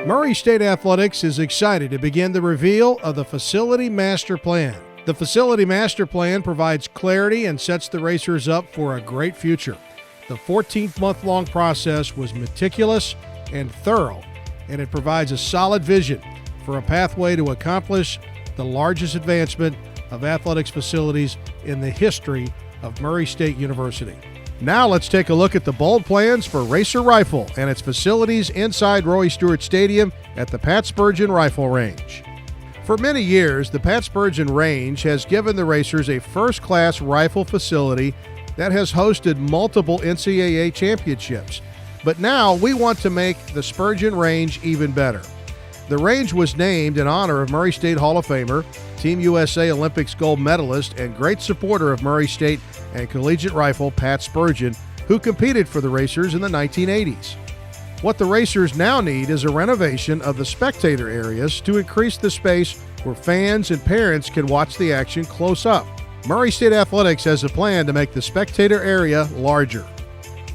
Murray State Athletics is excited to begin the reveal of the Facility Master Plan. The Facility Master Plan provides clarity and sets the racers up for a great future. The 14-month-long process was meticulous and thorough, and it provides a solid vision for a pathway to accomplish the largest advancement of athletics facilities in the history of Murray State University. Now let's take a look at the bold plans for Racer Rifle and its facilities inside Roy Stewart Stadium at the Pat Spurgin Rifle Range. For many years, the Pat Spurgin Range has given the racers a first-class rifle facility that has hosted multiple NCAA championships. But now we want to make the Spurgin Range even better. The range was named in honor of Murray State Hall of Famer, Team USA Olympics gold medalist, and great supporter of Murray State and collegiate rifle Pat Spurgin, who competed for the racers in the 1980s. What the racers now need is a renovation of the spectator areas to increase the space where fans and parents can watch the action close up. Murray State Athletics has a plan to make the spectator area larger.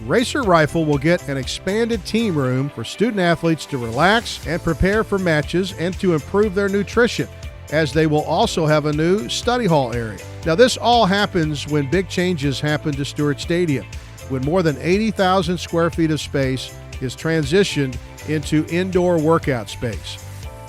Racer Rifle will get an expanded team room for student athletes to relax and prepare for matches and to improve their nutrition, as they will also have a new study hall area. Now, this all happens when big changes happen to Stewart Stadium, when more than 80,000 square feet of space is transitioned into indoor workout space.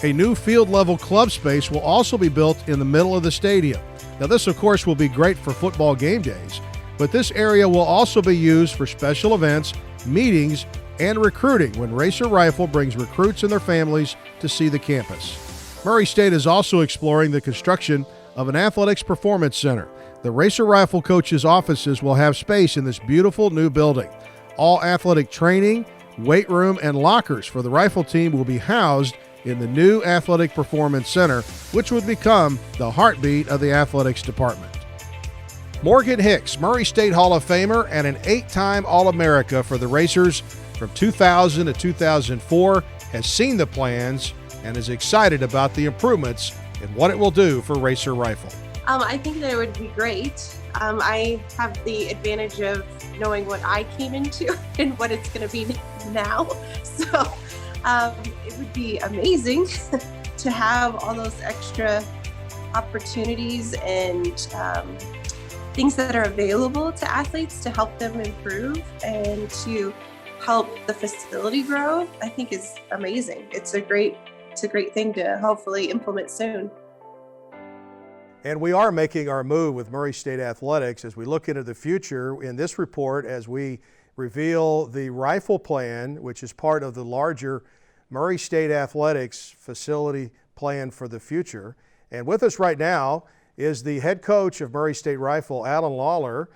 A new field-level club space will also be built in the middle of the stadium. Now, this, of course, will be great for football game days, but this area will also be used for special events, meetings, and recruiting when Racer Rifle brings recruits and their families to see the campus. Murray State is also exploring the construction of an athletics performance center. The Racer Rifle coaches' offices will have space in this beautiful new building. All athletic training, weight room, and lockers for the rifle team will be housed in the new Athletic Performance Center, which would become the heartbeat of the athletics department. Morgan Hicks, Murray State Hall of Famer and an 8-time All-America for the Racers from 2000 to 2004, has seen the plans and is excited about the improvements and what it will do for Racer Rifle. I think that it would be great. I have the advantage of knowing what I came into and what it's going to be now. So it would be amazing to have all those extra opportunities and things that are available to athletes to help them improve and to help the facility grow. I think is amazing. It's a great thing to hopefully implement soon. And we are making our move with Murray State Athletics as we look into the future in this report as we reveal the rifle plan, which is part of the larger Murray State Athletics facility plan for the future. And with us right now is the head coach of Murray State Rifle, Alan Lawler.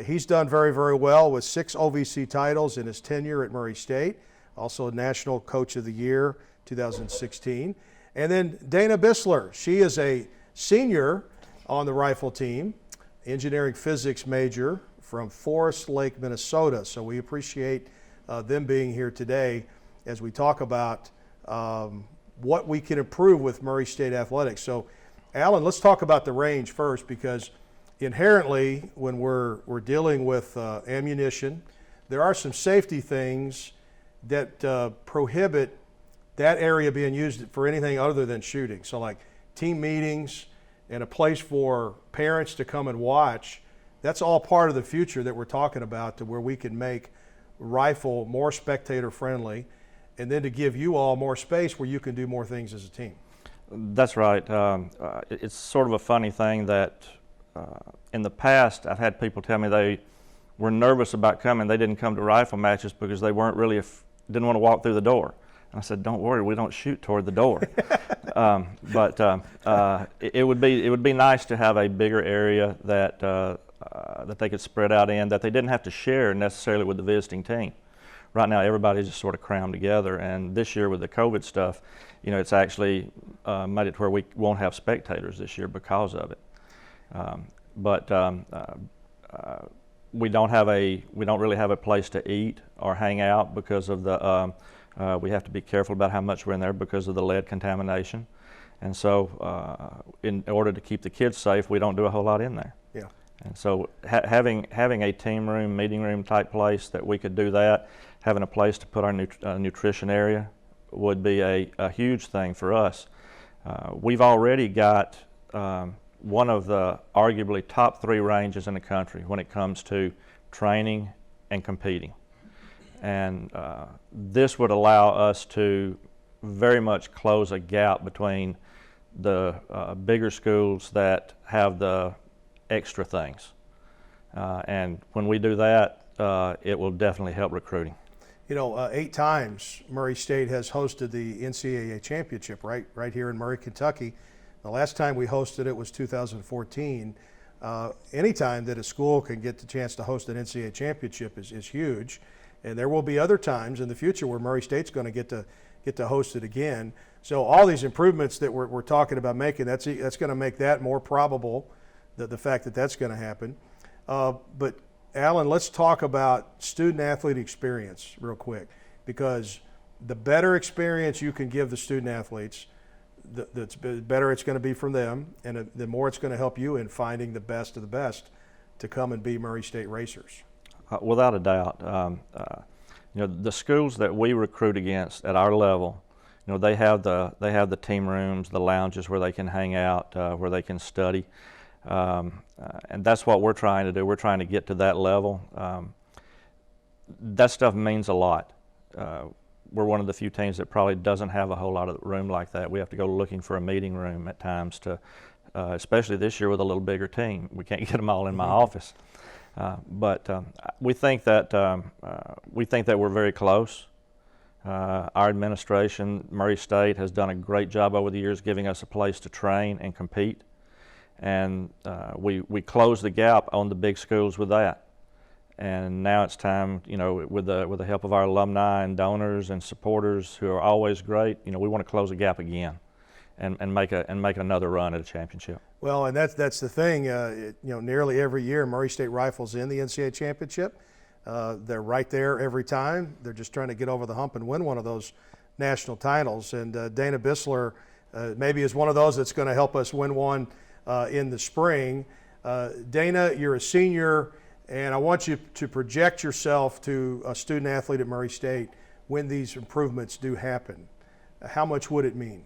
He's done very, very well with 6 OVC titles in his tenure at Murray State, also National Coach of the Year 2016. And then Dana Bissler, she is a senior on the rifle team, engineering physics major from Forest Lake, Minnesota. So we appreciate them being here today as we talk about what we can improve with Murray State Athletics. So Alan, let's talk about the range first, because inherently when we're dealing with ammunition, there are some safety things that prohibit that area being used for anything other than shooting. So like team meetings and a place for parents to come and watch, that's all part of the future that we're talking about, to where we can make rifle more spectator friendly, and then to give you all more space where you can do more things as a team. That's right. It's sort of a funny thing that in the past I've had people tell me they were nervous about coming. They didn't come to rifle matches because they weren't really didn't want to walk through the door. And I said, "Don't worry, we don't shoot toward the door." It would be nice to have a bigger area that that they could spread out in, that they didn't have to share necessarily with the visiting team. Right now, everybody's just sort of crammed together, and this year with the COVID stuff, you know, it's actually made it where we won't have spectators this year because of it. We don't really have a place to eat or hang out because of the. We have to be careful about how much we're in there because of the lead contamination, and so in order to keep the kids safe, we don't do a whole lot in there. Yeah. And so having a team room, meeting room type place that we could do that, having a place to put our nutrition area would be a huge thing for us. We've already got one of the arguably top 3 ranges in the country when it comes to training and competing. And this would allow us to very much close a gap between the bigger schools that have the extra things. And when we do that, it will definitely help recruiting. 8 times Murray State has hosted the NCAA championship right here in Murray, Kentucky. The last time we hosted it was 2014. Anytime that a school can get the chance to host an NCAA championship is huge. And there will be other times in the future where Murray State's going to get to host it again. So all these improvements that we're talking about making, that's going to make that more probable, the fact that that's going to happen. But Alan, let's talk about student-athlete experience real quick, because the better experience you can give the student-athletes, the better it's going to be from them, and the more it's going to help you in finding the best of the best to come and be Murray State racers. Without a doubt. The schools that we recruit against at our level, they have the team rooms, the lounges where they can hang out, where they can study. And that's what we're trying to do. We're trying to get to that level. That stuff means a lot. We're one of the few teams that probably doesn't have a whole lot of room like that. We have to go looking for a meeting room at times to, especially this year with a little bigger team. We can't get them all in my office. But we think that we're very close. Our administration, Murray State, has done a great job over the years giving us a place to train and compete. And we closed the gap on the big schools with that. And now it's time, with the help of our alumni and donors and supporters who are always great, we want to close the gap again and make another run at a championship. Well, and that's the thing. Nearly every year Murray State Rifles in the NCAA championship. They're right there every time. They're just trying to get over the hump and win one of those national titles. And Dana Bissler maybe is one of those that's going to help us win one in the spring. Dana, you're a senior, and I want you to project yourself to a student athlete at Murray State when these improvements do happen. How much would it mean?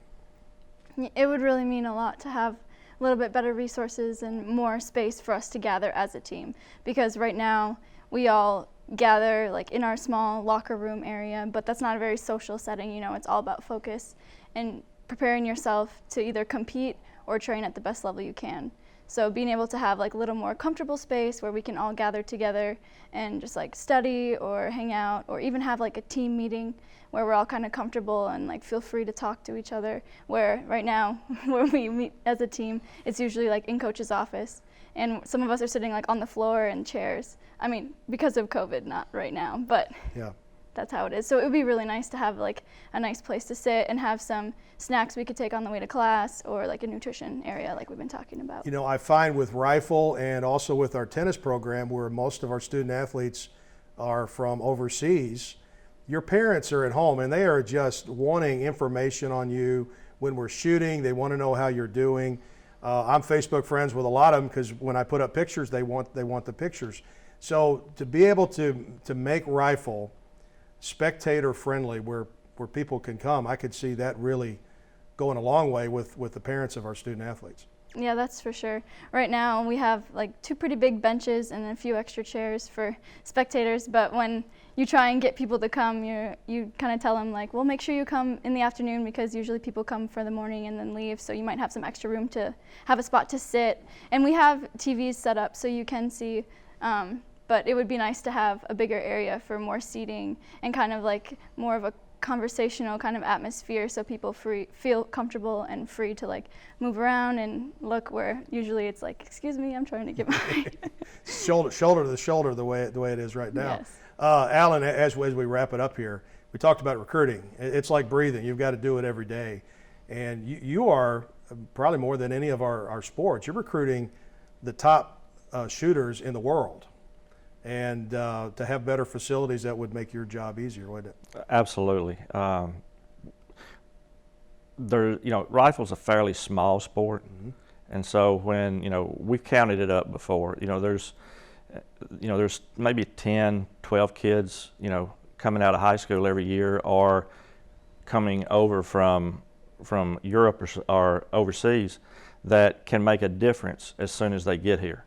It would really mean a lot to have a little bit better resources and more space for us to gather as a team, because right now we all gather like in our small locker room area, but that's not a very social setting. It's all about focus and preparing yourself to either compete or train at the best level you can. So being able to have like a little more comfortable space where we can all gather together and just like study or hang out, or even have like a team meeting where we're all kind of comfortable and like feel free to talk to each other, where right now when we meet as a team, it's usually like in coach's office, and some of us are sitting like on the floor in chairs. I mean, because of COVID, not right now, but yeah, that's how it is. So it would be really nice to have like a nice place to sit and have some snacks we could take on the way to class, or like a nutrition area like we've been talking about. I find with rifle and also with our tennis program, where most of our student athletes are from overseas, your parents are at home and they are just wanting information on you when we're shooting. They want to know how you're doing. I'm Facebook friends with a lot of them because when I put up pictures, they want the pictures. So to be able to make rifle spectator friendly, where people can come, I could see that really going a long way with the parents of our student athletes. Yeah, that's for sure. Right now we have like 2 pretty big benches and a few extra chairs for spectators, but when you try and get people to come, you kind of tell them like, well, make sure you come in the afternoon, because usually people come for the morning and then leave, so you might have some extra room to have a spot to sit. And we have TVs set up so you can see, but it would be nice to have a bigger area for more seating and kind of like more of a conversational kind of atmosphere, so people feel comfortable and free to like move around and look, where usually it's like, excuse me, I'm trying to get my shoulder to shoulder the way it is right now. Yes. Alan, as we wrap it up here, we talked about recruiting. It's like breathing. You've got to do it every day, and you are probably more than any of our sports. You're recruiting the top shooters in the world. And to have better facilities, that would make your job easier, wouldn't it? Absolutely. Rifle's a fairly small sport, mm-hmm. And so when we've counted it up before. There's maybe 10, 12 kids coming out of high school every year, or coming over from Europe or overseas that can make a difference as soon as they get here.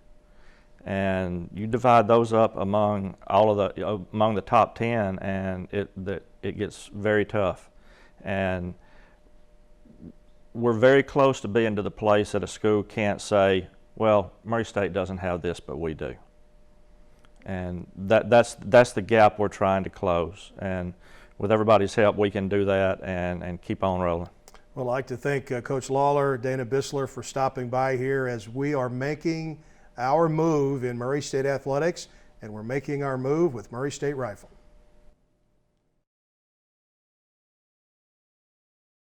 And you divide those up among among the top 10, and it gets very tough. And we're very close to being to the place that a school can't say, well, Murray State doesn't have this, but we do. And that's the gap we're trying to close. And with everybody's help, we can do that and keep on rolling. Well, I'd like to thank Coach Lawler, Dana Bissler for stopping by here as we are making our move in Murray State athletics, and we're making our move with Murray State Rifle.